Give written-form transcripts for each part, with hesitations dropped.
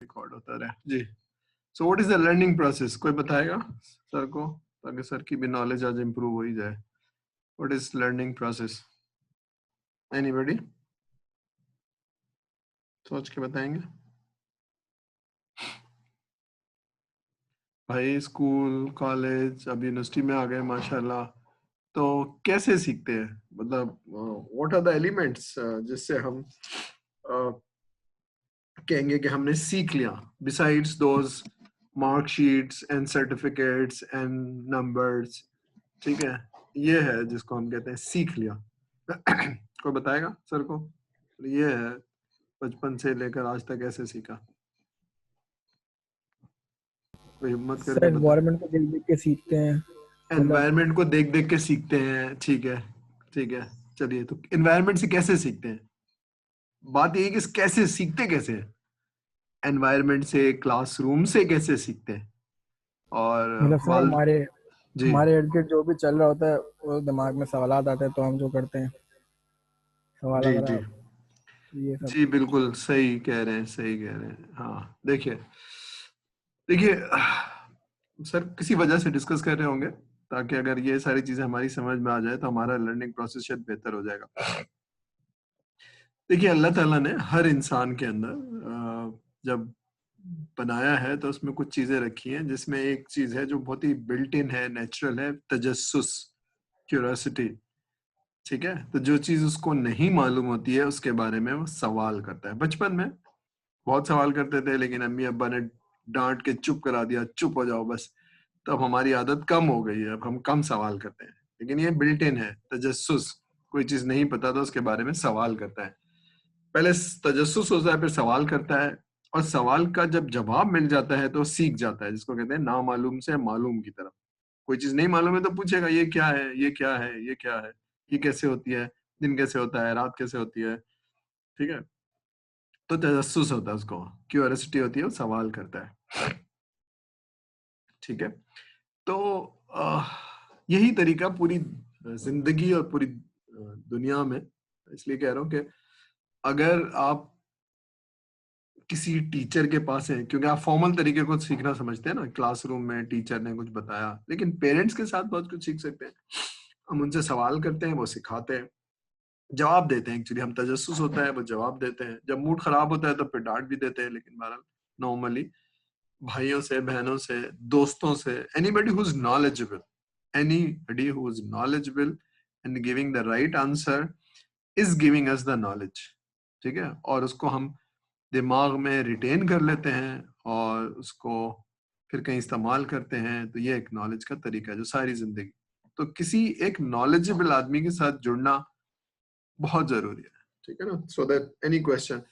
Record होता रहे जी। So what is the learning process, कोई बताएगा सर को, ताकि सर की भी नॉलेज आज इम्प्रूव हो ही जाए। What is learning process, anybody सोच के बताएंगे? भाई स्कूल कॉलेज अब यूनिवर्सिटी में आ गए माशाल्लाह, तो कैसे सीखते हैं, मतलब व्हाट आर द एलिमेंट्स जिससे हम कहेंगे कि हमने सीख लिया, besides those marksheets and certificates and numbers, ठीक है, ये है जिसको हम कहते हैं सीख लिया। कोई बताएगा सर को, ये है बचपन से लेकर आज तक ऐसे सीखा? कोई हिम्मत सर करके बता। एनवायरनमेंट को देख देख के सीखते हैं, मतलब एनवायरनमेंट को देख देख के सीखते हैं, ठीक है ठीक है। चलिए, तो एनवायरनमेंट से कैसे सीखते हैं? बात ये है कि कैसे सीखते कैसे हैं? एनवायरनमेंट से, क्लासरूम से कैसे सीखते हैं? और मतलब सर वाल हमारे जी हमारे इर्द गिर्द जो भी चल रहा होता है वो दिमाग में सवालात आते हैं तो हम जो करते हैं सवाल जी जी वगैरह, ये सब। जी, बिल्कुल सही कह रहे हैं, सही कह रहे हैं। हाँ देखिए देखिए, सर किसी वजह से डिस्कस कर रहे होंगे, ताकि अगर ये सारी चीजें हमारी समझ में आ जाए तो हमारा लर्निंग प्रोसेस शायद बेहतर हो जाएगा। देखिए, अल्लाह ताला ने हर इंसान के अंदर जब बनाया है तो उसमें कुछ चीजें रखी हैं, जिसमें एक चीज है जो बहुत ही बिल्ट इन है, नेचुरल है, तजस्सुस, क्यूरियोसिटी। ठीक है, तो जो चीज उसको नहीं मालूम होती है उसके बारे में वो सवाल करता है। बचपन में बहुत सवाल करते थे, लेकिन अम्मी अब्बा ने डांट के चुप करा दिया, चुप हो जाओ बस। तो अब हमारी आदत कम हो गई है, अब हम कम सवाल करते हैं, लेकिन ये बिल्ट इन है तजस्सुस। कोई चीज नहीं पता तो उसके बारे में सवाल करता है। पहले तजस्सुस होता है, फिर सवाल करता है, और सवाल का जब जवाब मिल जाता है तो सीख जाता है, जिसको कहते हैं नामालूम से मालूम की तरफ। कोई चीज नहीं मालूम है तो पूछेगा, ये क्या है, ये क्या है, ये क्या है, ये कैसे होती है, दिन कैसे होता है, रात कैसे होती है, ठीक है। तो तजस्सुस होता है उसको, क्यूरियोसिटी होती है, वो सवाल करता है, ठीक है। तो यही तरीका पूरी जिंदगी और पूरी दुनिया में, इसलिए कह रहा हूँ कि अगर आप किसी टीचर के पास है, क्योंकि आप फॉर्मल तरीके को सीखना समझते हैं ना, क्लासरूम में टीचर ने कुछ बताया, लेकिन पेरेंट्स के साथ बहुत कुछ सीख सकते हैं। हम उनसे सवाल करते हैं, वो सिखाते हैं, जवाब देते हैं। एक्चुअली हम तजस्सुस होता है, वो जवाब देते हैं। जब मूड खराब होता है तो फिर डांट भी देते हैं, लेकिन बहरहाल नॉर्मली भाइयों से, बहनों से, दोस्तों से, anybody who is knowledgeable, anybody who is knowledgeable and giving the right answer is giving us the knowledge, ठीक है। और उसको हम दिमाग में रिटेन कर लेते हैं और उसको फिर कहीं इस्तेमाल करते हैं, तो ये एक नॉलेज का तरीका है जो सारी जिंदगी। तो किसी एक नॉलेजेबल आदमी के साथ जुड़ना बहुत जरूरी है, ठीक है ना, सो दैट एनी क्वेश्चन।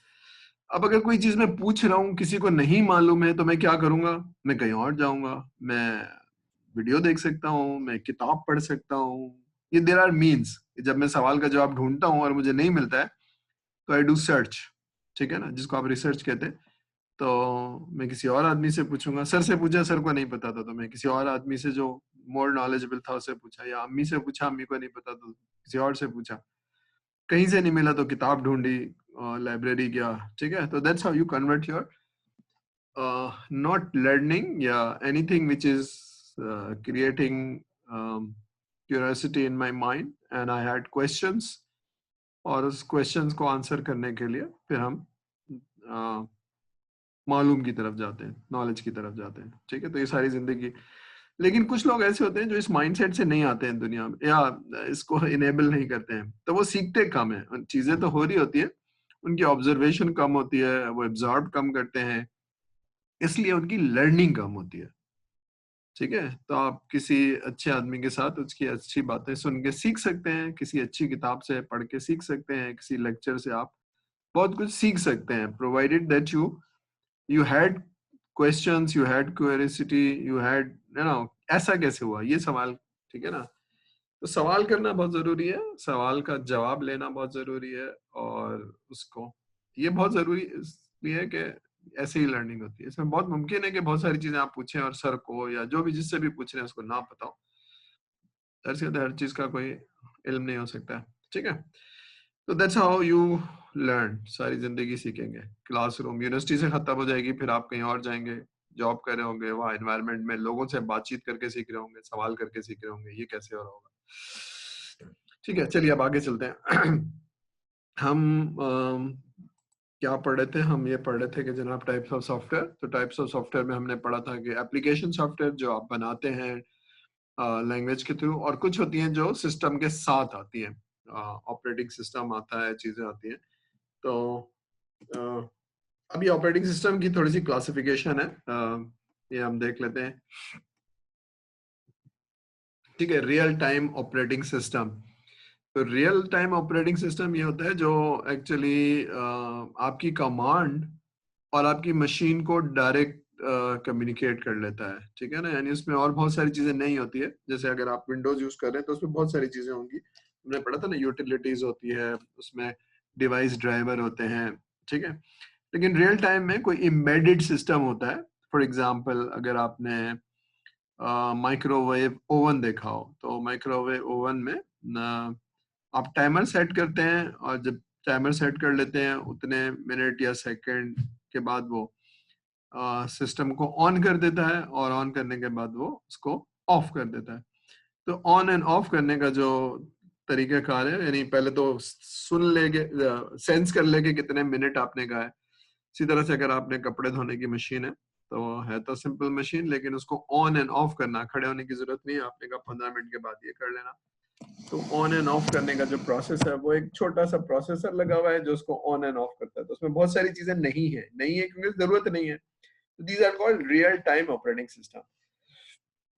अब अगर कोई चीज मैं पूछ रहा हूँ, किसी को नहीं मालूम है, तो मैं क्या करूंगा? मैं कहीं और जाऊंगा, मैं वीडियो देख सकता हूँ, मैं किताब पढ़ सकता हूँ। ये देयर आर मीन्स। जब मैं सवाल का जवाब ढूंढता हूँ और मुझे नहीं मिलता है, तो आई डू सर्च, ठीक है ना, जिसको आप रिसर्च कहते हैं। तो मैं किसी और आदमी से पूछूंगा। सर से पूछा, सर को नहीं पता था, तो मैं किसी और आदमी से जो मोर नॉलेजेबल था उससे पूछा, या अम्मी से पूछा, अम्मी को नहीं पता तो किसी और से पूछा। कहीं से नहीं मिला तो किताब ढूंढी, लाइब्रेरी गया, ठीक है। तो that's how you convert your not learning या anything which is creating curiosity in my mind, and I had questions, और उस क्वेश्चंस को आंसर करने के लिए फिर हम मालूम की तरफ जाते हैं, नॉलेज की तरफ जाते हैं, ठीक है। तो ये सारी जिंदगी। लेकिन कुछ लोग ऐसे होते हैं जो इस माइंडसेट से नहीं आते हैं दुनिया में, या इसको इनेबल नहीं करते हैं, तो वो सीखते कम है। चीजें तो हो रही होती है, उनकी ऑब्जर्वेशन कम होती है, वो एब्जॉर्ब कम करते हैं, इसलिए उनकी लर्निंग कम होती है, ठीक है। तो आप किसी अच्छे आदमी के साथ उसकी अच्छी बातें सुन के सीख सकते हैं, किसी अच्छी किताब से पढ़ के सीख सकते हैं, किसी लेक्चर से आप बहुत कुछ सीख सकते हैं, provided that you had questions, you had curiosity, you had ऐसा कैसे हुआ ये सवाल, ठीक है ना। तो सवाल करना बहुत जरूरी है, सवाल का जवाब लेना बहुत जरूरी है, और उसको, ये बहुत जरूरी इसलिए है कि ऐसे ही लर्निंग होती है। इसमें बहुत मुमकिन है कि बहुत सारी चीजें आप पूछें और सर को या जो भी जिससे भी पूछ रहे हैं उसको ना पता हो। हर चीज का कोई इल्म नहीं हो सकता है, ठीक है। तो दैट्स हाउ यू लर्न, सारी जिंदगी सीखेंगे। क्लासरूम यूनिवर्सिटी से खत्म हो जाएगी, फिर आप कहीं और जाएंगे, जॉब कर रहे होंगे, वहाँ एनवायरनमेंट में लोगों से बातचीत करके सीख रहे होंगे, सवाल करके सीख रहे होंगे, ये कैसे हो रहा होगा। ठीक है, चलिए अब आगे चलते हैं। हम क्या पढ़ रहे थे, हम ये पढ़ रहे थे कि जनाब टाइप्स ऑफ सॉफ्टवेयर। तो टाइप्स ऑफ सॉफ्टवेयर में हमने पढ़ा था कि एप्लीकेशन सॉफ्टवेयर जो आप बनाते हैं लैंग्वेज के थ्रू, और कुछ होती हैं जो सिस्टम के साथ आती हैं, ऑपरेटिंग सिस्टम आता है, चीजें आती हैं। तो अ, अभी ऑपरेटिंग सिस्टम की थोड़ी सी क्लासिफिकेशन है, ये हम देख लेते हैं। ठीक है, रियल टाइम ऑपरेटिंग सिस्टम। तो रियल टाइम ऑपरेटिंग सिस्टम ये होता है जो एक्चुअली आपकी कमांड और आपकी मशीन को डायरेक्ट कम्युनिकेट कर लेता है। ठीक है ना, यानी उसमें और बहुत सारी चीजें नहीं होती है। जैसे अगर आप विंडोज यूज कर रहे हैं तो उसमें बहुत सारी चीजें होंगी, हमने पढ़ा था ना, यूटिलिटीज होती है, उसमें डिवाइस ड्राइवर होते हैं। ठीक है, लेकिन रियल टाइम में कोई एम्बेडेड सिस्टम होता है। फॉर एग्जांपल, अगर आपने माइक्रोवेव ओवन देखा हो, तो माइक्रोवेव ओवन में आप टाइमर सेट करते हैं, और जब टाइमर सेट कर लेते हैं उतने मिनट या सेकंड के बाद वो सिस्टम को ऑन कर देता है, और ऑन करने के बाद वो उसको ऑफ कर देता है। तो ऑन एंड ऑफ करने का जो तरीका कार है, यानी पहले तो सुन लेके, सेंस कर लेके कितने मिनट आपने कहा है। इसी तरह से अगर आपने कपड़े धोने की मशीन है, तो है तो सिंपल मशीन, लेकिन उसको ऑन एंड ऑफ करना, खड़े होने की जरूरत नहीं है, आपने कहा 15 मिनट के बाद ये कर लेना। तो ऑन एंड ऑफ करने का जो प्रोसेस है, वो एक छोटा सा प्रोसेसर लगा हुआ है जो उसको ऑन एंड ऑफ करता है। तो उसमें बहुत सारी चीजें नहीं है क्योंकि जरूरत नहीं है। These are called real time operating system.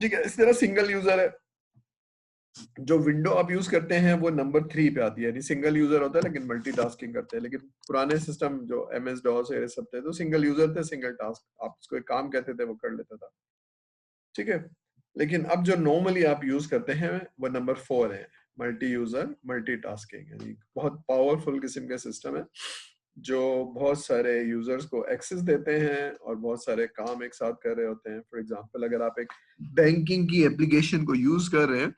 ठीक है, इस तरह सिंगल यूजर है, जो विंडो आप यूज करते हैं वो नंबर 3 पे आती है, यानी सिंगल यूजर होता है लेकिन मल्टीटास्किंग करते हैं। लेकिन पुराने सिस्टम जो MS DOS ये सब थे, तो सिंगल यूजर थे, सिंगल टास्क, आप उसको एक काम कहते थे, वो कर लेता था। ठीक है, लेकिन अब जो नॉर्मली आप यूज करते हैं वो नंबर 4 है, मल्टी यूजर मल्टीटास्किंग, यानी बहुत पावरफुल किस्म का सिस्टम है जो बहुत सारे यूजर्स को एक्सेस देते हैं और बहुत सारे काम एक साथ कर रहे होते हैं। फॉर एग्जांपल, अगर आप एक बैंकिंग की एप्लीकेशन को यूज कर रहे हैं,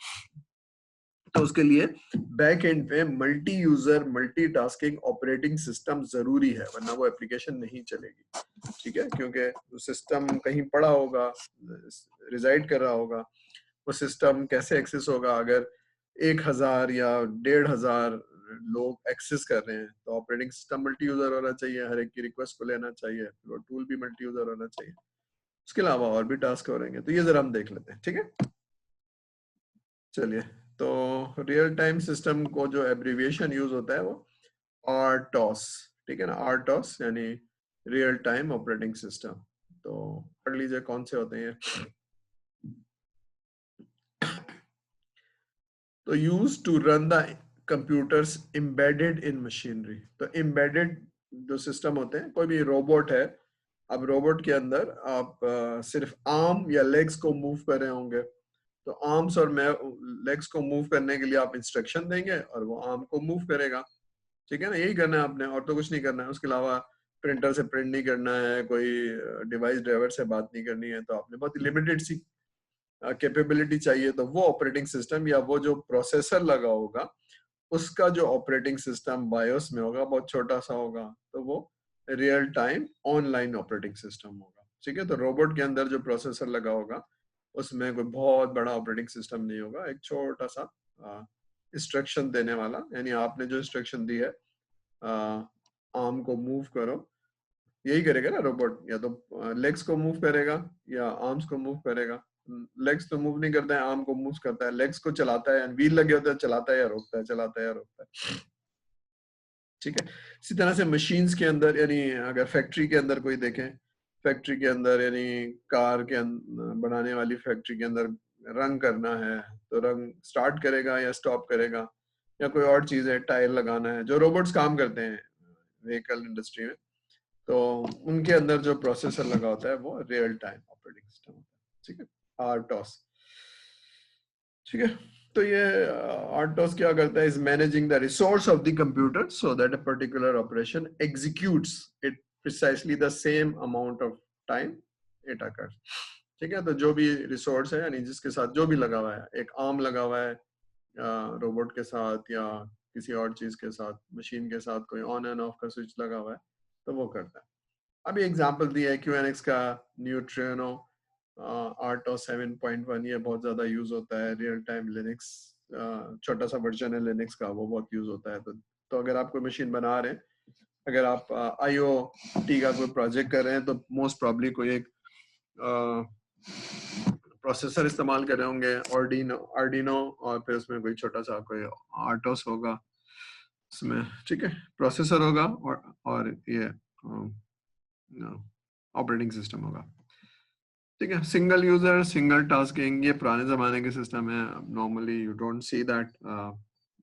तो उसके लिए बैक एंड पे multi user multitasking operating system जरूरी है, वरना वो एप्लीकेशन नहीं चलेगी। ठीक है, क्योंकि सिस्टम कहीं पड़ा होगा, रिजाइड कर रहा होगा, वो सिस्टम कैसे एक्सेस होगा अगर 1000 या 1500 लोग एक्सेस कर रहे हैं। तो ऑपरेटिंग सिस्टम मल्टी यूजर होना चाहिए, हर एक की रिक्वेस्ट को लेना चाहिए, वो टूल भी मल्टी यूजर होना चाहिए। उसके अलावा और भी टास्क हो रहेंगे, तो ये जरा हम देख लेते हैं। ठीक है, चलिए। तो रियल टाइम सिस्टम को जो एब्रिविएशन यूज होता है वो RTOS। ठीक है ना, RTOS यानी रियल टाइम ऑपरेटिंग सिस्टम। तो पढ़ लीजिए कौन से होते हैं। तो use to run the computers embedded in machinery. तो एम्बेडेड जो सिस्टम होते हैं, कोई भी रोबोट है, अब रोबोट के अंदर आप सिर्फ आर्म या लेग्स को मूव कर रहे होंगे, तो आर्म्स और लेग्स को मूव करने के लिए आप इंस्ट्रक्शन देंगे और वो आर्म को मूव करेगा। ठीक है ना, यही करना है आपने, और तो कुछ नहीं करना है। उसके अलावा प्रिंटर से प्रिंट नहीं करना है, कोई डिवाइस ड्राइवर से बात नहीं करनी है, तो आपने बहुत लिमिटेड सी कैपेबिलिटी चाहिए। तो वो ऑपरेटिंग सिस्टम या वो जो प्रोसेसर लगा होगा, उसका जो ऑपरेटिंग सिस्टम बायोस में होगा बहुत छोटा सा होगा, तो वो real time online operating system होगा। ठीक है, तो रोबोट के अंदर जो प्रोसेसर लगा होगा उसमें कोई बहुत बड़ा ऑपरेटिंग सिस्टम नहीं होगा, एक छोटा सा इंस्ट्रक्शन देने वाला, यानी आपने जो इंस्ट्रक्शन दी है आर्म को मूव करो, यही करेगा ना रोबोट, या तो लेग्स को मूव करेगा या आर्म्स को मूव करेगा। लेग्स तो मूव नहीं करता है, आर्म को मूव करता है, लेग्स को चलाता है, व्हील लगे होते हैं, चलाता है या रोकता है, चलाता है या रोकता है। ठीक है, इसी तरह से मशीन्स के अंदर, यानी अगर फैक्ट्री के अंदर कोई देखें, फैक्ट्री के अंदर यानी कार के बनाने वाली फैक्ट्री के अंदर रंग करना है, तो रंग स्टार्ट करेगा या स्टॉप करेगा, या कोई और चीज है, टायर लगाना है, जो रोबोट्स काम करते हैं व्हीकल इंडस्ट्री में, तो उनके अंदर जो प्रोसेसर लगा होता है वो रियल टाइम ऑपरेटिंग सिस्टम होता है। ठीक है, RTOS। ठीक है, तो ये RTOS क्या करता है, is managing the resource of the computer so that a particular operation executes it precisely the same amount of time it occurs. ठीक है, तो जो भी रिसोर्स है, यानी जिसके साथ जो भी लगा हुआ है, एक आर्म लगा हुआ है रोबोट के साथ, या किसी और चीज के साथ, मशीन के साथ कोई ऑन एंड ऑफ का स्विच लगा हुआ है तो वो करता है। अभी एग्जांपल दिया है QNX का, न्यूट्रिनो RTOS 7.1, ये बहुत ज्यादा यूज होता है। रियल टाइम लिनक्स छोटा सा वर्जन है लिनक्स का, वो बहुत यूज होता है। तो अगर आप कोई मशीन बना रहे हैं, अगर आप IoT का कोई प्रोजेक्ट कर रहे हैं, तो मोस्ट प्रॉब्ली कोई एक प्रोसेसर इस्तेमाल कर रहे होंगे, आर्डिनो, और फिर उसमें कोई छोटा सा कोई आर्टोस होगा उसमें, ठीक है, प्रोसेसर होगा और ये ऑपरेटिंग सिस्टम होगा, ठीक है। सिंगल यूजर सिंगल टास्किंग, ये पुराने जमाने के सिस्टम है। Normally you don't see that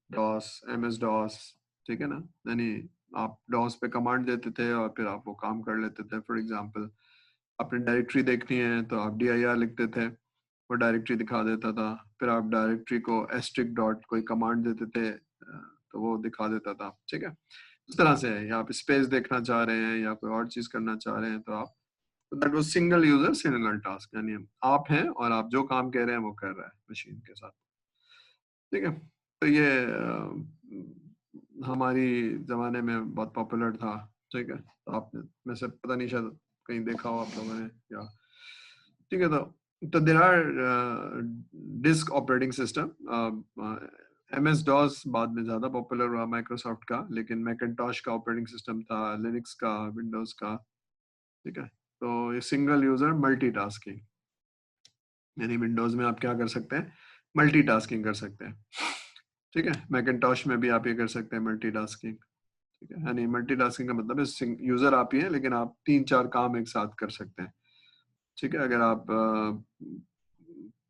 DOS, MS DOS, ठीक है ना, यानी आप डॉस पे कमांड देते थे और फिर आप वो काम कर लेते थे। फॉर एग्जांपल आपने डायरेक्टरी देखनी है तो आप dir लिखते थे, वो डायरेक्टरी दिखा देता था। फिर आप डायरेक्टरी को एस्ट्रिक डॉट कोई कमांड देते थे तो वो दिखा देता था, ठीक है। इस तरह से है, या आप स्पेस देखना चाह रहे हैं या कोई और चीज करना चाह रहे हैं तो आप, that was single user single task, यानी आप हैं और आप जो काम कह रहे हैं वो कर रहा है मशीन के साथ, ठीक है। तो ये हमारी जमाने में बहुत पॉपुलर था, ठीक है। तो आपने में से पता नहीं शायद कहीं देखा हो आप लोगों ने, या ठीक है। तो there are disk operating system. MS DOS बाद में ज्यादा पॉपुलर हुआ माइक्रोसॉफ्ट का, लेकिन मैकिन्टॉश का ऑपरेटिंग सिस्टम था, लिनक्स का, विंडोज का, ठीक है। तो ये सिंगल यूजर मल्टीटास्किंग, यानी विंडोज में आप क्या कर सकते हैं, मल्टीटास्किंग कर सकते हैं, ठीक है। मैकिन्टॉश में भी आप ये कर सकते हैं मल्टीटास्किंग, ठीक है। यानी मल्टीटास्किंग का मतलब है यूजर आप ही है लेकिन आप 3-4 काम एक साथ कर सकते हैं, ठीक है। अगर आप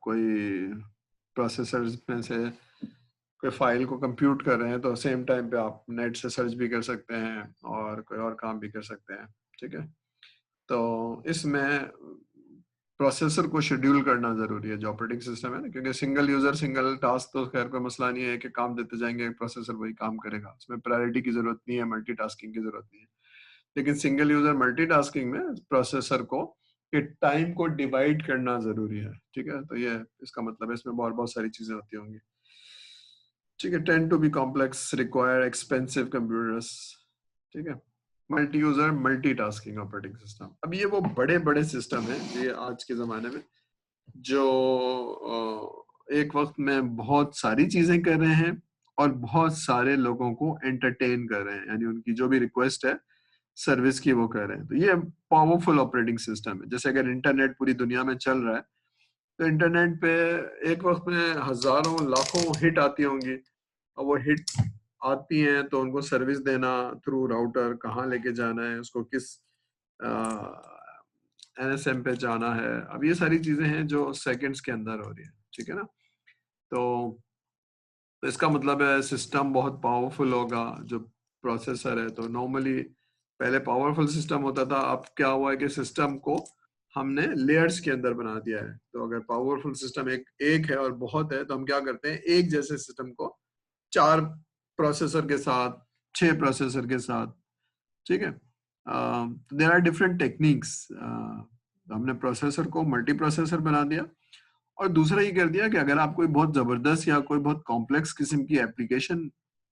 कोई प्रोसेसर में से कोई फाइल को कंप्यूट कर रहे हैं तो सेम टाइम पे आप नेट से सर्च भी कर सकते हैं और कोई और काम भी कर सकते हैं, ठीक है। तो इसमें प्रोसेसर को शेड्यूल करना जरूरी है जो ऑपरेटिंग सिस्टम है ना, क्योंकि सिंगल यूजर सिंगल टास्क तो खैर कोई मसला नहीं है कि काम देते जाएंगे प्रोसेसर वही काम करेगा, उसमें प्रायोरिटी की जरूरत नहीं है, मल्टीटास्किंग की जरूरत नहीं है। लेकिन सिंगल यूजर मल्टीटास्किंग में प्रोसेसर को के टाइम को डिवाइड करना जरूरी है, ठीक है। तो ये इसका मतलब है, इसमें बहुत बहुत सारी चीजें होती होंगी, ठीक है। Tend to be complex, require expensive computers, ठीक है। Multi user multitasking operating system, अब ये वो बड़े बड़े सिस्टम है ये आज के जमाने में जो एक वक्त में बहुत सारी चीजें कर रहे हैं और बहुत सारे लोगों को एंटरटेन कर रहे हैं, यानी उनकी जो भी रिक्वेस्ट है सर्विस की वो कर रहे हैं। तो ये पावरफुल ऑपरेटिंग सिस्टम है। जैसे अगर इंटरनेट पूरी दुनिया में चल रहा है तो इंटरनेट पे एक वक्त में हजारों लाखों हिट आती होंगी, और वो हिट आती हैं तो उनको सर्विस देना थ्रू राउटर, कहाँ लेके जाना है उसको, किस NSM पे जाना है, अब ये सारी चीजें हैं जो सेकंड्स के अंदर हो रही है, ठीक है ना। तो इसका मतलब है सिस्टम बहुत पावरफुल होगा जो प्रोसेसर है। तो नॉर्मली पहले पावरफुल सिस्टम होता था, अब क्या हुआ है कि सिस्टम को हमने लेयर्स के अंदर बना दिया है। तो अगर पावरफुल सिस्टम एक है और बहुत है तो हम क्या करते हैं, एक जैसे सिस्टम को 4 प्रोसेसर के साथ, 6 प्रोसेसर के साथ, ठीक है। There are different techniques. हमने प्रोसेसर को मल्टी प्रोसेसर बना दिया, और दूसरा ये कर दिया कि अगर आप कोई बहुत जबरदस्त या कोई बहुत कॉम्प्लेक्स किस्म की एप्लीकेशन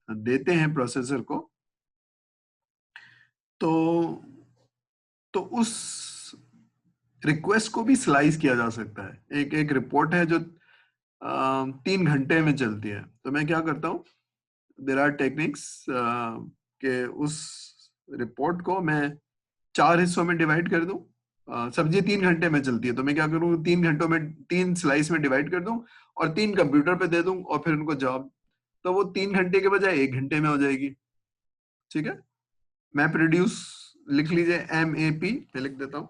देते हैं प्रोसेसर को, तो उस रिक्वेस्ट को भी स्लाइस किया जा सकता है। एक एक रिपोर्ट है जो 3 घंटे में चलती है, तो मैं क्या करता हूँ, देयर आर टेक्निक्स के उस रिपोर्ट को मैं 4 हिस्सों में डिवाइड कर दूं। सब्जी 3 घंटे में चलती है तो मैं क्या करूँ, 3 घंटों में 3 स्लाइस में डिवाइड कर दूं और 3 कंप्यूटर पे दे दूं और फिर उनको जॉब, तो वो 3 घंटे के बजाय 1 घंटे में हो जाएगी, ठीक है। मैप रिड्यूस लिख लीजिए, MAP मैं लिख देता हूँ,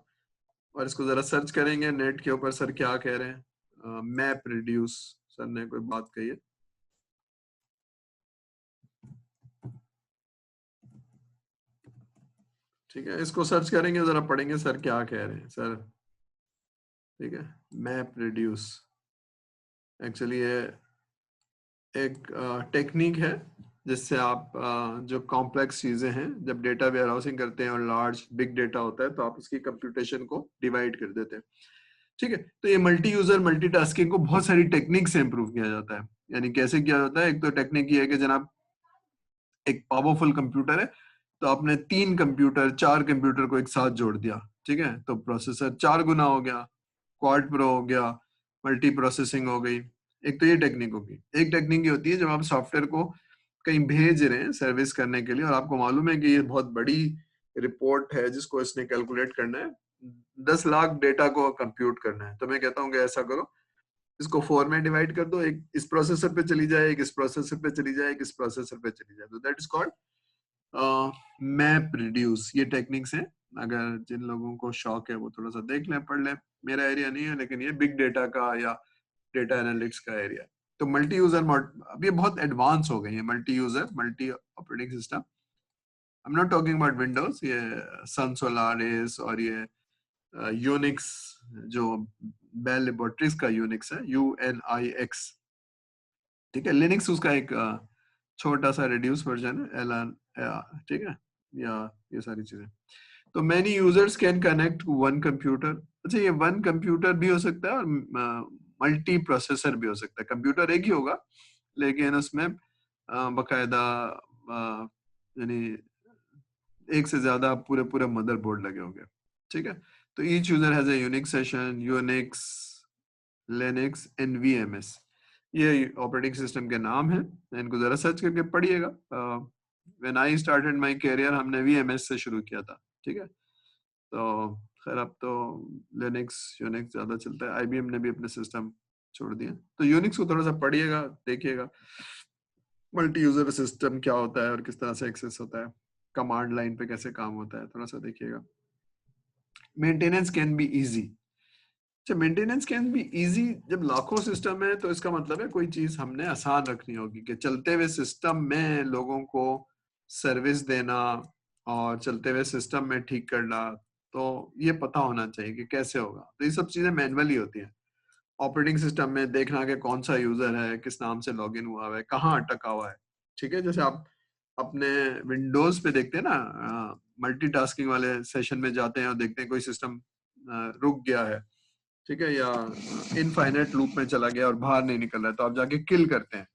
और इसको जरा सर्च करेंगे नेट के ऊपर, सर क्या कह रहे हैं, मैप रिड्यूस, सर ने कोई बात कही है, ठीक है। इसको सर्च करेंगे, जरा पढ़ेंगे सर क्या कह रहे हैं सर, ठीक है। मैप रिड्यूस एक्चुअली ये एक टेक्निक है जिससे आप जो कॉम्प्लेक्स चीजें हैं, जब डेटा वेयर हाउसिंग करते हैं और लार्ज बिग डेटा होता है तो आप उसकी कंप्यूटेशन को डिवाइड कर देते हैं, ठीक है। तो ये मल्टी यूजर मल्टीटास्किंग को बहुत सारी टेक्निक से इंप्रूव किया जाता है। यानी कैसे किया जाता है, एक तो टेक्निक ये है कि जनाब एक पावरफुल कंप्यूटर है, तो आपने 3 कंप्यूटर 4 कंप्यूटर को एक साथ जोड़ दिया, ठीक है, तो प्रोसेसर 4 गुना हो गया, क्वाड प्रो हो गया, मल्टी प्रोसेसिंग हो गई। एक तो ये टेक्निक होगी। एक टेक्निक ये होती है जब आप सॉफ्टवेयर को कहीं भेज रहे हैं सर्विस करने के लिए और आपको मालूम है कि ये बहुत बड़ी रिपोर्ट है जिसको इसने कैलकुलेट करना है, 10 लाख डेटा को कंप्यूट करना है, तो मैं कहता हूँ कि ऐसा करो, इसको 4 में डिवाइड कर दो, एक इस प्रोसेसर पे चली जाए, एक इस प्रोसेसर पे चली जाए, एक इस प्रोसेसर पे चली जाए, तो that is called map reduce. ये टेक्निक्स हैं, अगर जिन लोगों को शौक है वो थोड़ा सा देख लें, पढ़ लें, मेरा एरिया नहीं है, लेकिन ये बिग डेटा का या डेटा एनालिटिक्स का एरिया है। तो मल्टी यूजर अब ये बहुत एडवांस हो गई है, multi user multi operating system. I am not talking about Windows, ये सन सोलारिस और ये यूनिक्स, जो बेल लेबोरेटरीज का यूनिक्स है, UNIX, ठीक है, लिनक्स उसका एक छोटा सा रिड्यूस वर्जन है, ठीक है, या ये सारी चीजें। तो many users can connect one computer. अच्छा, ये वन कंप्यूटर भी हो सकता है और मल्टी प्रोसेसर भी हो सकता है। कंप्यूटर एक ही होगा लेकिन उसमें बकायदा यानी एक से ज्यादा पूरे पूरे मदरबोर्ड लगे होंगे, ठीक है। तो each user has a unique session, Unix, Linux and VMS, ये ऑपरेटिंग सिस्टम के नाम है। इनको जरा सर्च करके पढ़िएगा। When I started my career हमने VMS से शुरू किया था, ठीक है। तो खैर अब तो लिनक्स यूनिक्स ज्यादा चलता है, IBM ने भी अपने सिस्टम छोड़ दिए। तो यूनिक्स को थोड़ा सा पढ़िएगा, देखिएगा मल्टी यूजर सिस्टम क्या होता है और किस तरह से एक्सेस होता है, कमांड लाइन पे कैसे काम होता है, थोड़ा सा देखिएगा। Maintenance can be easy. अच्छा, मेंटेनेंस कैन बी इजी, जब लाखों सिस्टम है तो इसका मतलब है कोई चीज हमने आसान रखनी होगी कि चलते हुए सिस्टम में लोगों को सर्विस देना और चलते हुए सिस्टम में ठीक करना, तो ये पता होना चाहिए कि कैसे होगा। तो ये सब चीजें मैनुअली होती हैं। ऑपरेटिंग सिस्टम में देखना कि कौन सा यूजर है, किस नाम से लॉगिन हुआ है, कहाँ अटका हुआ है, ठीक है। जैसे आप अपने विंडोज पे देखते हैं ना, मल्टीटास्किंग वाले सेशन में जाते हैं और देखते हैं कोई सिस्टम रुक गया है, ठीक है, या इनफाइनाइट लूप में चला गया और बाहर नहीं निकल रहा है, तो आप जाके किल करते हैं,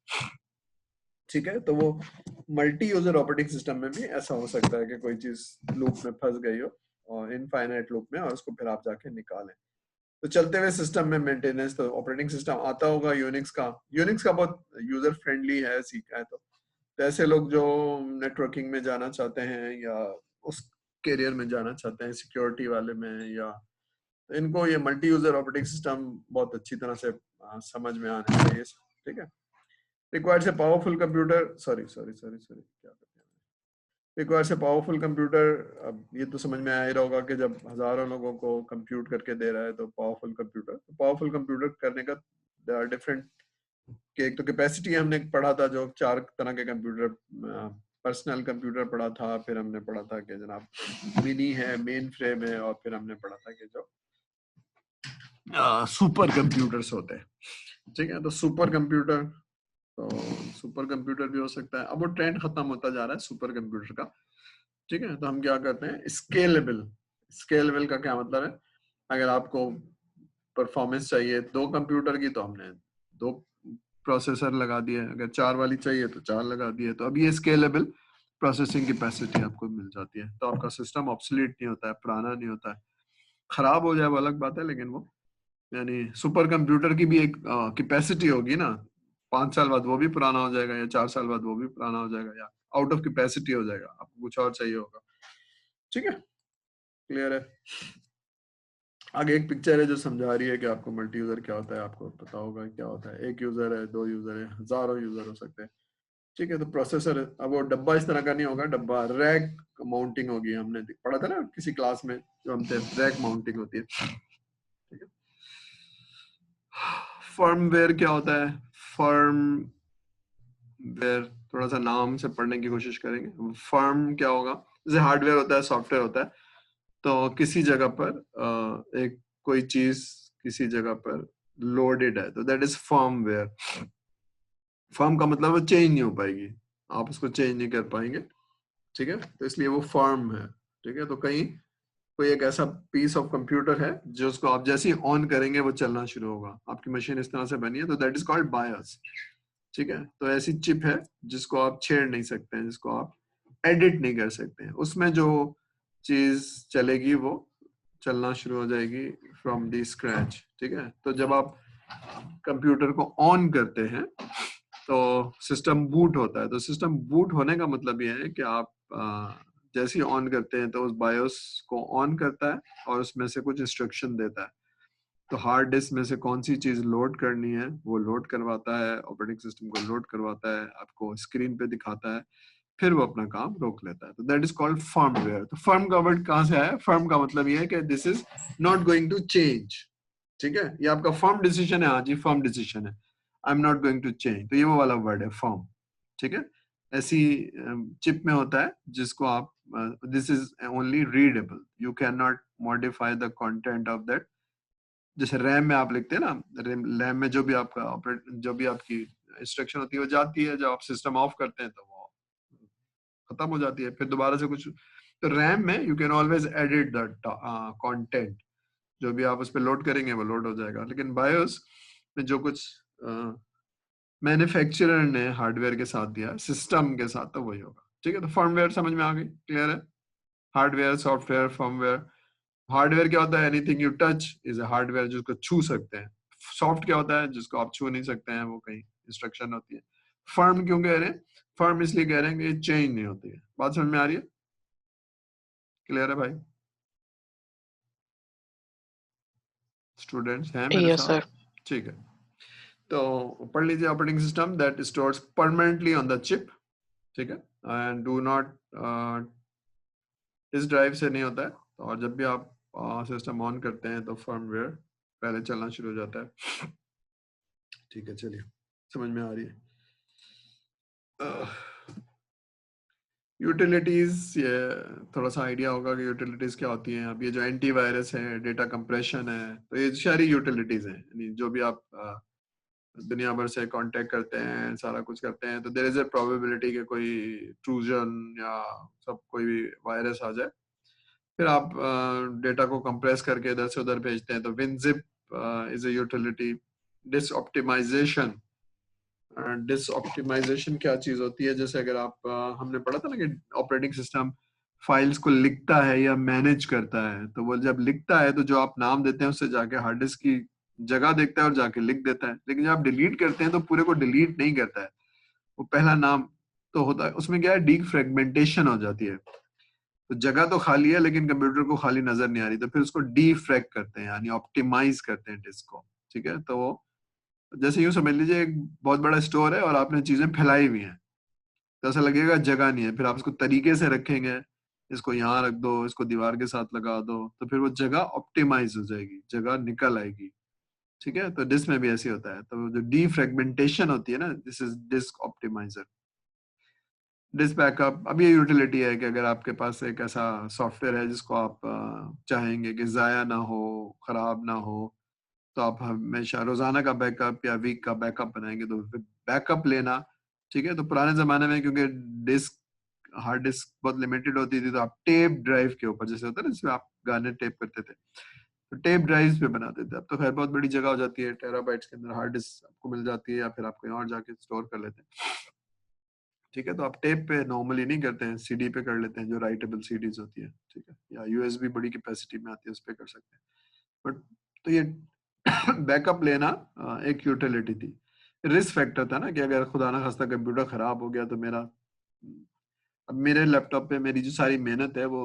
ठीक है। तो वो मल्टी यूजर ऑपरेटिंग सिस्टम में भी ऐसा हो सकता है कि कोई चीज लूप में फंस गई हो और इनफाइनाइट लूप में, और उसको फिर आप जाके निकालें। तो चलते हुए सिस्टम में मेंटेनेंस, तो ऑपरेटिंग सिस्टम आता होगा यूनिक्स का बहुत यूजर फ्रेंडली है, सीखा है। तो ऐसे लोग जो नेटवर्किंग में जाना चाहते हैं या उस करियर में जाना चाहते हैं, सिक्योरिटी वाले में, या तो इनको ये मल्टी यूजर ऑपरेटिंग सिस्टम बहुत अच्छी तरह से समझ में आना चाहिए, ठीक है। Requires a powerful computer, sorry क्या रिक्वायर्स ए पावरफुल कंप्यूटर। अब ये तो समझ में आ ही रहा होगा कि जब हजारों लोगों को कंप्यूट करके दे रहा है तो पावरफुल कंप्यूटर करने का डिफरेंट कि एक तो कैपेसिटी हमने पढ़ा था, जो 4 तरह के कंप्यूटर, पर्सनल कंप्यूटर पढ़ा था, फिर हमने पढ़ा था कि जनाब मिनी है, मेन फ्रेम है, और फिर हमने पढ़ा था कि जो सुपर कंप्यूटर्स होते हैं, ठीक है। तो सुपर कंप्यूटर भी हो सकता है। अब वो ट्रेंड खत्म होता जा रहा है सुपर कंप्यूटर का, ठीक है। तो हम क्या करते हैं, स्केलेबल का क्या मतलब है, अगर आपको परफॉर्मेंस चाहिए 2 कंप्यूटर की तो हमने 2 प्रोसेसर लगा दिए, अगर 4 वाली चाहिए तो 4 लगा दिए, तो अब ये स्केलेबल प्रोसेसिंग कैपेसिटी आपको मिल जाती है। तो आपका सिस्टम ऑब्सोलीट नहीं होता है, पुराना नहीं होता है। खराब हो जाए वो अलग बात है, लेकिन वो यानी सुपर कंप्यूटर की भी एक कैपेसिटी होगी ना, 5 साल बाद वो भी पुराना हो जाएगा, या 4 साल बाद वो भी पुराना हो जाएगा, या आउट ऑफ कैपेसिटी हो जाएगा, आपको कुछ और चाहिए होगा, ठीक है। क्लियर है। आगे एक पिक्चर है जो समझा रही है कि आपको मल्टी यूजर क्या होता है, आपको पता होगा क्या होता है। एक यूजर है, 2 यूजर है, हजारों यूजर हो सकते हैं, ठीक है। तो प्रोसेसर, अब वो डब्बा इस तरह का नहीं होगा, डब्बा रैक माउंटिंग होगी, हमने पढ़ा था ना किसी क्लास में, जो हमसे रैक माउंटिंग होती है, ठीक है। फर्मवेयर क्या होता है, फर्मवेयर थोड़ा सा नाम से पढ़ने की कोशिश करेंगे। फर्म क्या होगा, जैसे हार्डवेयर होता है, सॉफ्टवेयर होता है, तो किसी जगह पर एक कोई चीज किसी जगह पर लोडेड है, तो दैट इज फर्मवेयर। फर्म का मतलब वो चेंज नहीं हो पाएगी, आप उसको चेंज नहीं कर पाएंगे, ठीक है। तो इसलिए वो फर्म है, ठीक है। तो कहीं कोई एक ऐसा पीस ऑफ कंप्यूटर है जो उसको आप जैसे ही ऑन करेंगे वो चलना शुरू होगा, आपकी मशीन इस तरह से बनी है, तो दैट इज कॉल्ड बायस। ठीक है, तो ऐसी चिप है जिसको आप छेड़ नहीं सकते हैं, जिसको आप एडिट नहीं कर सकते हैं, उसमें जो चीज चलेगी वो चलना शुरू हो जाएगी फ्रॉम दी स्क्रैच। ठीक है, तो जब आप कंप्यूटर को ऑन करते हैं तो सिस्टम बूट होता है। तो सिस्टम बूट होने का मतलब ये है कि आप जैसे ही ऑन करते हैं तो उस बायोस को ऑन करता है और उसमें से कुछ इंस्ट्रक्शन देता है। तो हार्ड डिस्क में से कौन सी चीज लोड करनी है वो लोड करवाता है, ऑपरेटिंग सिस्टम को लोड करवाता है, आपको स्क्रीन पे दिखाता है, फिर वो अपना काम रोक लेता है। तो दैट इज कॉल्ड फर्मवेयर। तो फर्म का वर्ड कहाँ से आया? फर्म का मतलब ये है कि this is not going to change. ठीक है, ये आपका फर्म डिसीजन है। हाँ जी, फर्म डिसीजन है, I am not going to change. तो ये वो वाला वर्ड है फर्म। ठीक है, ऐसी चिप में होता है जिसको आप this is only readable, you can not modify the content of that. जैसे रैम में आप लिखते हैं ना, रैम में जो भी आपका ऑपरेट जो भी आपकी इंस्ट्रक्शन होती है वो जाती है, जब आप सिस्टम ऑफ करते हैं तो वो खत्म हो जाती है, फिर दोबारा से कुछ। तो रैम में you can always edit the content, जो भी आप उस पर लोड करेंगे वो लोड हो जाएगा। लेकिन बायोस में जो कुछ मैन्युफैक्चरर ने हार्डवेयर के साथ दिया, सिस्टम के साथ, तो वही होगा। ठीक है, तो फर्मवेयर समझ में आ गई, क्लियर है? Hardware, software, firmware. हार्डवेयर क्या होता है? Anything you touch is a hardware, जिसको छू सकते हैं। सॉफ्ट क्या होता है? जिसको आप छू नहीं सकते हैं, वो कहीं इंस्ट्रक्शन होती है। फर्म क्यों कह रहे हैं? फर्म इसलिए कह रहे हैं कि ये चेंज नहीं होती है। बात समझ में आ रही है? क्लियर है भाई? स्टूडेंट्स हैं मेरे यस साथ? सर। ठीक है, तो पढ़ लीजिए। Operating system that stores permanently on the chip. ठीक है, एंड डू नॉट इस ड्राइव से नहीं होता है। और जब भी आप सिस्टम ऑन करते हैं तो फर्मवेयर पहले चलना शुरू हो जाता है। ठीक है, चलिए, समझ में आ रही है? यूटिलिटीज, ये थोड़ा सा आइडिया होगा कि यूटिलिटीज क्या होती हैं। अब ये जो एंटीवायरस है, डेटा कंप्रेशन है, तो ये सारी यूटिलिटीज हैं। यानी जो भी आप दुनिया भर से कांटेक्ट करते हैं, सारा कुछ करते हैं, तो देयर इज अ प्रोबेबिलिटी कि कोई ट्रूजन या सब कोई भी वायरस आ जाए। फिर आप डेटा को कंप्रेस करके इधर से उधर भेजते हैं, तो विनजिप इज अ यूटिलिटी। डिसऑप्टिमाइजेशन, डिसऑप्टिमाइजेशन क्या चीज होती है? जैसे अगर आप हमने पढ़ा था ना कि ऑपरेटिंग सिस्टम फाइल्स को लिखता है या मैनेज करता है, तो वो जब लिखता है तो जो आप नाम देते हैं उससे जाके हार्ड डिस्क की जगह देखता है और जाके लिख देता है। लेकिन जब आप डिलीट करते हैं तो पूरे को डिलीट नहीं करता है, वो पहला नाम तो होता है। उसमें क्या है? डी फ्रेगमेंटेशन हो जाती है। तो जगह तो खाली है लेकिन कंप्यूटर को खाली नजर नहीं आ रही, तो फिर उसको डी फ्रैग करते हैं, यानी ऑप्टिमाइज करते हैं डिस्क को। ठीक है, तो जैसे यूं समझ लीजिए एक बहुत बड़ा स्टोर है और आपने चीजें फैलाई हुई हैं, तो ऐसा लगेगा जगह नहीं है। फिर आप इसको तरीके से रखेंगे, इसको यहाँ रख दो, इसको दीवार के साथ लगा दो, तो फिर वो जगह ऑप्टिमाइज हो जाएगी, जगह निकल आएगी। ठीक है, तो डिस्क में भी ऐसे होता है। तो जो डी फ्रेगमेंटेशन होती है ना, this is disk optimiser. Disk backup, अब ये यूटिलिटी है कि अगर आपके पास एक ऐसा सॉफ्टवेयर है जिसको आप चाहेंगे कि जाया ना हो, खराब ना हो, तो आप हमेशा रोजाना का बैकअप या वीक का बैकअप बनाएंगे। तो बैकअप लेना, ठीक है, तो पुराने जमाने में क्योंकि डिस्क हार्ड डिस्क बहुत लिमिटेड होती थी, तो आप टेप ड्राइव के ऊपर, जैसे होता है ना जिसमें आप गाने टेप करते थे, तो टेप ड्राइव पे बनाते थे। अब तो खैर बहुत बड़ी जगह हो जाती है, टेराबाइट्स के अंदर हार्ड डिस्क आपको मिल जाती है, या फिर आप कहीं और जाके स्टोर कर लेते हैं। ठीक है, तो आप टेप पे नॉर्मली नहीं करते हैं, सीडी पे कर लेते हैं, जो राइटेबल सीडीज होती है। ठीक है, या यूएसबी बड़ी कैपेसिटी में आती है, उस पे कर सकते हैं। बट तो ये बैकअप लेना एक यूटिलिटी थी। रिस्क फैक्टर था ना कि अगर खुदा ना खास्ता कंप्यूटर खराब हो गया तो मेरा, अब मेरे लैपटॉप पे मेरी जो सारी मेहनत है वो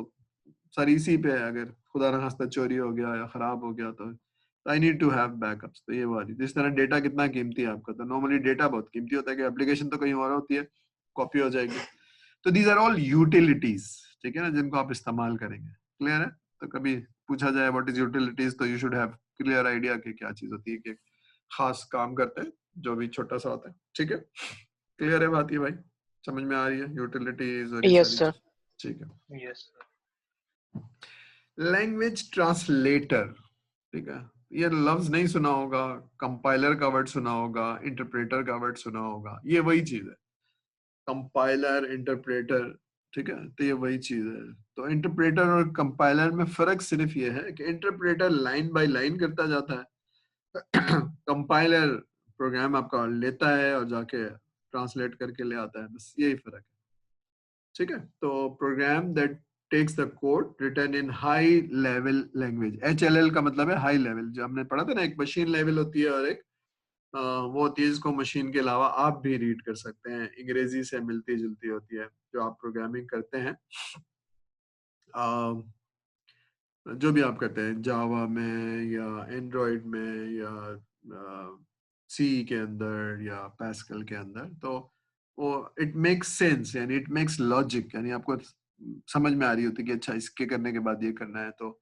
सारी इसी पे है। अगर खुदा ना खास्ता चोरी हो गया या खराब हो गया तो I need to have backups. तो ये वाली, जिस तरह डेटा कितना कीमती है आपका, तो नॉर्मली डेटा बहुत कीमती होता है कि एप्लीकेशन तो कहीं और होती है, कॉपी हो जाएगी। तो दीज आर ऑल यूटिलिटीज, ठीक है ना, जिनको आप इस्तेमाल करेंगे। क्लियर है? तो कभी पूछा जाए व्हाट इज यूटिलिटीज, तो you should have clear idea कि क्या चीज होती है, कि खास काम करते हैं जो भी छोटा सा होता है। ठीक है, क्लियर है बात ये भाई? समझ में आ रही है यूटिलिटीज और ये यस सारी सर। चीज? ठीक है। यस। लैंग्वेज ट्रांसलेटर, ठीक है, ये लफ्ज नहीं सुना होगा, कंपाइलर का वर्ड सुना होगा, इंटरप्रेटर का वर्ड सुना होगा, ये वही चीज है, कंपाइलर इंटरप्रेटर। ठीक है, तो ये वही चीज है। तो इंटरप्रेटर और कंपाइलर में फर्क सिर्फ ये है कि इंटरप्रेटर लाइन बाय लाइन करता जाता है, कंपाइलर प्रोग्राम आपका लेता है और जाके ट्रांसलेट करके ले आता है, बस यही फर्क है। ठीक है, तो program that takes the code written in high level language, HLL का मतलब है हाई लेवल। जो हमने पढ़ा था ना, एक मशीन लेवल होती है और एक वो होती है जिसको मशीन के अलावा आप भी रीड कर सकते हैं, अंग्रेजी से मिलती जुलती होती है। जो आप प्रोग्रामिंग करते हैं, जो भी आप करते हैं जावा में या एंड्रॉयड में या सी के अंदर या पैस्कल के अंदर, तो वो इट मेक्स सेंस, यानी इट मेक्स लॉजिक, यानी आपको समझ में आ रही होती है कि अच्छा इसके करने के बाद ये करना है। तो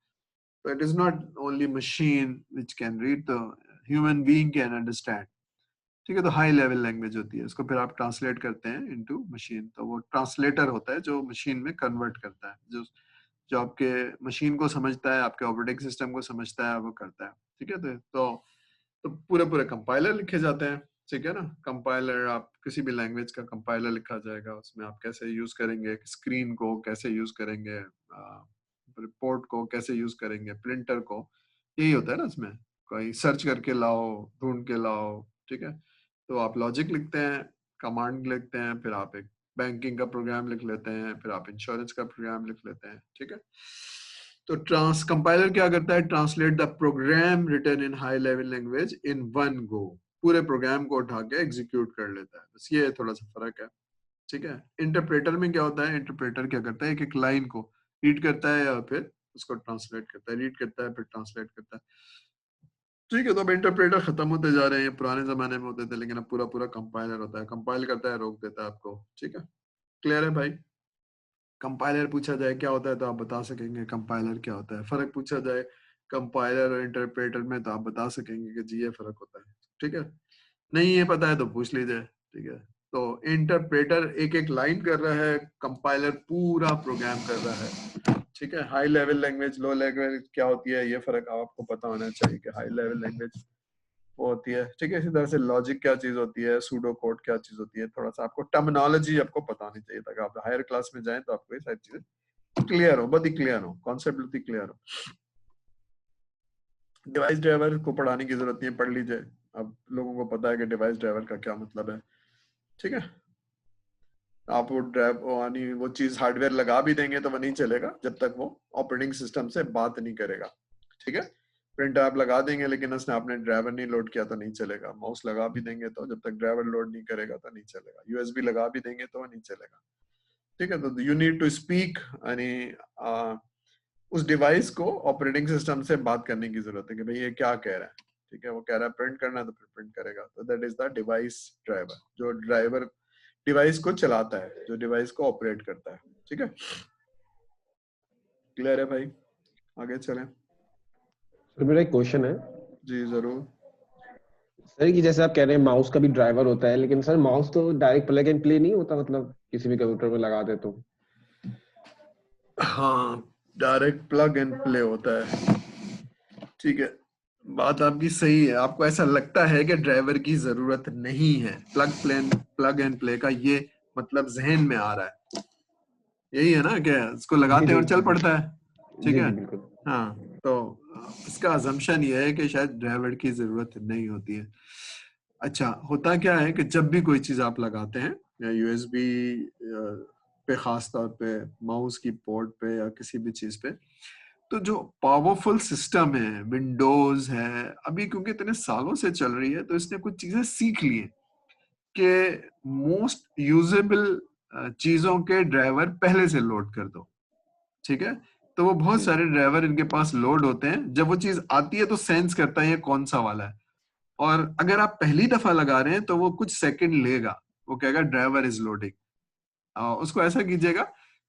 it is not only machine which can read, the human being can understand. ठीक है, तो हाई लेवल लैंग्वेज होती है, उसको फिर आप ट्रांसलेट करते हैं इनटू मशीन, तो वो ट्रांसलेटर होता है जो मशीन में कन्वर्ट करता है, जो जो आपके मशीन को समझता है, आपके ऑपरेटिंग सिस्टम को समझता है, वो करता है। ठीक है, तो पूरे पूरे कंपाइलर लिखे जाते हैं। ठीक है ना, कंपाइलर, आप किसी भी लैंग्वेज का कंपाइलर लिखा जाएगा, उसमें आप कैसे यूज करेंगे स्क्रीन को, कैसे यूज करेंगे रिपोर्ट को, कैसे यूज करेंगे प्रिंटर को, यही होता है ना उसमें। कोई सर्च करके लाओ, ढूंढ के लाओ। ठीक है, तो आप लॉजिक लिखते हैं, कमांड लिखते हैं, फिर आप एक बैंकिंग का प्रोग्राम लिख लेते हैं, फिर आप इंश्योरेंस का प्रोग्राम लिख लेते हैं। ठीक है, तो ट्रांस कंपाइलर क्या करता है, translate the program written in high level language in one go, पूरे प्रोग्राम को उठा के एग्जीक्यूट कर लेता है, बस ये थोड़ा सा फर्क है। ठीक है, इंटरप्रेटर में क्या होता है, इंटरप्रेटर क्या करता है, एक एक लाइन को रीड करता है और फिर उसको ट्रांसलेट करता है, रीड करता है फिर ट्रांसलेट करता है। ठीक है, तो अब इंटरप्रेटर खत्म होते जा रहे हैं, ये पुराने जमाने में होते थे, लेकिन अब पूरा पूरा कंपाइलर होता है, कंपाइल करता है, रोक देता है आपको। ठीक है, क्लियर है भाई? कंपाइलर पूछा जाए क्या होता है तो आप बता सकेंगे कंपाइलर क्या होता है, फर्क पूछा जाए कंपाइलर और इंटरप्रेटर में तो आप बता सकेंगे कि जी ये फर्क होता है। ठीक है, नहीं ये पता है तो पूछ लीजिए। ठीक है, तो इंटरप्रेटर एक एक लाइन कर रहा है, कंपाइलर पूरा प्रोग्राम कर रहा है। ठीक है, हाई लेवल लैंग्वेज, लो लैंग्वेज क्या होती है, ये फर्क आपको पता होना चाहिए कि हाई लेवल लैंग्वेज वो होती है। ठीक है, इसी तरह से लॉजिक क्या चीज होती है, सूडो कोड क्या चीज होती है, थोड़ा सा आपको टर्मिनोलॉजी आपको पता होनी चाहिए ताकि आप हायर क्लास में जाएं तो आपको ये सारी चीजें क्लियर हो, बहुत ही क्लियर हो, कॉन्सेप्ट बहुत ही क्लियर हो। डिवाइस ड्राइवर को पढ़ाने की जरूरत नहीं है, पढ़ लीजिए, अब लोगों को पता है कि डिवाइस ड्राइवर का क्या मतलब है। ठीक है, आप वो ड्राइव वो चीज हार्डवेयर लगा भी देंगे तो वो नहीं चलेगा जब तक वो ऑपरेटिंग सिस्टम से बात नहीं करेगा। ठीक है, प्रिंटर आप लगा देंगे लेकिन उसने आपने ड्राइवर नहीं लोड किया तो नहीं चलेगा, माउस लगा भी देंगे तो जब तक ड्राइवर लोड नहीं करेगा तो नहीं चलेगा, यूएसबी लगा भी देंगे तो नहीं चलेगा। ठीक है, तो यू नीड टू स्पीक, यानी उस डिवाइस को ऑपरेटिंग सिस्टम से बात करने की जरूरत है कि भाई ये क्या कह रहा है। ठीक है, वो कह रहा है प्रिंट करना है तो फिर प्रिंट करेगा, तो that is the device driver, जो ड्राइवर डिवाइस को चलाता है, जो डिवाइस को ऑपरेट करता है। ठीक है, क्लियर है भाई? आगे चलें। सर मेरा एक क्वेश्चन है जी जरूर। सर, कि जैसे आप कह रहे हैं माउस का भी ड्राइवर होता है, लेकिन सर माउस तो डायरेक्ट प्लग एंड प्ले नहीं होता, मतलब किसी भी कंप्यूटर में लगा दे तो। हाँ, डायरेक्ट प्लग एंड प्ले होता है। ठीक है, बात आपकी सही है, आपको ऐसा लगता है कि ड्राइवर की जरूरत नहीं है, प्लग एंड प्ले का ये मतलब जहन में आ रहा है, यही है ना, क्या इसको जी लगाते हैं जी और चल पड़ता है। ठीक जी है, जी बिल्कुल। हाँ, तो इसका अजम्पशन ये है कि शायद ड्राइवर की जरूरत नहीं होती है। अच्छा, होता क्या है कि जब भी कोई चीज आप लगाते हैं या यूएसबी पे, खास तौर पे माउस की पोर्ट पे या किसी भी चीज पे, तो जो पावरफुल सिस्टम है, विंडोज है, अभी क्योंकि इतने सालों से चल रही है तो इसने कुछ चीजें सीख ली हैं कि मोस्ट यूजेबल चीजों के ड्राइवर पहले से लोड कर दो। ठीक है, तो वो बहुत जी सारे ड्राइवर इनके पास लोड होते हैं, जब वो चीज आती है तो सेंस करता है ये कौन सा वाला है, और अगर आप पहली दफा लगा रहे हैं तो वो कुछ सेकंड लेगा, वो कहेगा ड्राइवर इज लोडिंग। उसको ऐसा कीजिएगा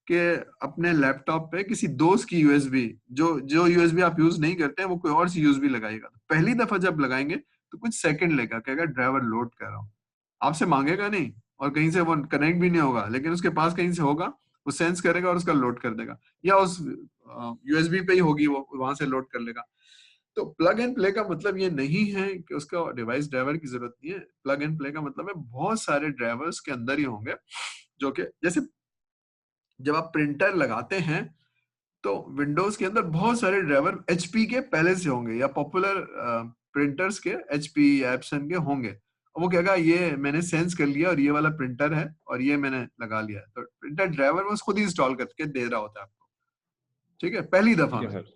कि अपने लैपटॉप पे किसी दोस्त की यूएसबी, जो जो यूएसबी आप यूज नहीं करते हैं, वो कोई और सी यूएसबी लगाएगा, तो पहली दफा जब लगाएंगे तो कुछ सेकंड लेगा, कहेगा ड्राइवर लोड कर रहा हूँ, आपसे मांगेगा नहीं और कहीं से वो कनेक्ट भी नहीं होगा, लेकिन उसके पास कहीं से होगा, वो सेंस करेगा और उसका लोड कर देगा, या उस यूएसबी पे ही होगी, वो वहां से लोड कर लेगा। तो प्लग एंड प्ले का मतलब ये नहीं है कि उसका डिवाइस ड्राइवर की जरूरत नहीं है, प्लग एंड प्ले का मतलब है बहुत सारे ड्राइवर्स के अंदर ही होंगे, जो कि जैसे जब आप प्रिंटर लगाते हैं तो विंडोज के अंदर बहुत सारे ड्राइवर एचपी के पहले से होंगे, या पॉपुलर प्रिंटर्स के एचपी एप्सन के होंगे, वो कहेगा ये मैंने सेंस कर लिया और ये वाला प्रिंटर है और ये मैंने लगा लिया, तो प्रिंटर ड्राइवर वो खुद ही इंस्टॉल करके दे रहा होता है आपको, ठीक है, पहली दफा ठीक है में। सर।